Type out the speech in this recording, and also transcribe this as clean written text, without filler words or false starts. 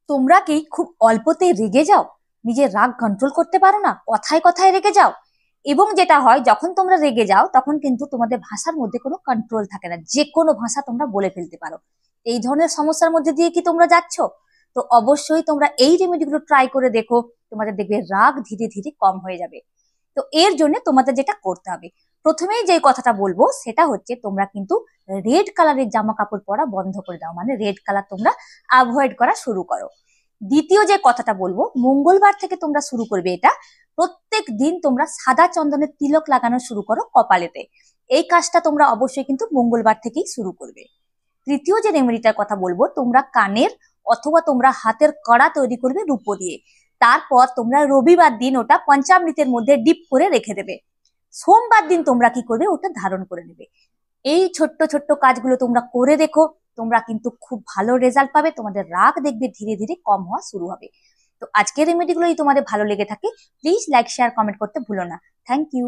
তোমরা কি খুব অল্পতেই রেগে যাও? নিজের রাগ কন্ট্রোল করতে পারো না, কথায় কথায় রেগে যাও? এবং যেটা হয়, যখন তোমরা রেগে যাও তখন কিন্তু তোমাদের ভাষার মধ্যে কোনো কন্ট্রোল থাকে না, যে কোনো ভাষা তোমরা বলে ফেলতে পারো। এই ধরনের সমস্যার মধ্যে দিয়ে কি তোমরা যাচ্ছ? তো অবশ্যই তোমরা এই রেমেডিগুলো ট্রাই করে দেখো। তোমাদের দেখবে রাগ ধীরে ধীরে কম হয়ে যাবে। তো এর জন্য তোমাদের যেটা করতে হবে, প্রথমেই যে কথাটা বলবো সেটা হচ্ছে, তোমরা কিন্তু রেড কালারের জামা কাপড় পরা বন্ধ করে দাও, মানে রেড কালার তোমরা অ্যাভয়েড করা শুরু করো। দ্বিতীয় যে কথাটা বলবো, মঙ্গলবার থেকে তোমরা শুরু করবে এটা। প্রত্যেক দিন তোমরা সাদা চন্দনের তিলক লাগানো শুরু করো কপালেতে। এই কাজটা তোমরা অবশ্যই কিন্তু মঙ্গলবার থেকেই শুরু করবে। তৃতীয় যে রেমেডিটার কথা বলবো, তোমরা কানের অথবা তোমরা হাতের কড়া তৈরি করবে রূপো দিয়ে। তারপর তোমরা রবিবার দিন ওটা পঞ্চামৃতের মধ্যে ডিপ করে রেখে দেবে। সোমবার দিন তোমরা কি করবে, ওটা ধারণ করে নেবে। এই ছোট্ট ছোট্ট কাজগুলো তোমরা করে দেখো, তোমরা কিন্তু খুব ভালো রেজাল্ট পাবে। তোমাদের রাগ দেখবে ধীরে ধীরে কম হওয়া শুরু হবে। তো আজকের রেমেডিগুলো যদি তোমাদের ভালো লেগে থাকে, প্লিজ লাইক শেয়ার কমেন্ট করতে ভুলো না। Thank you.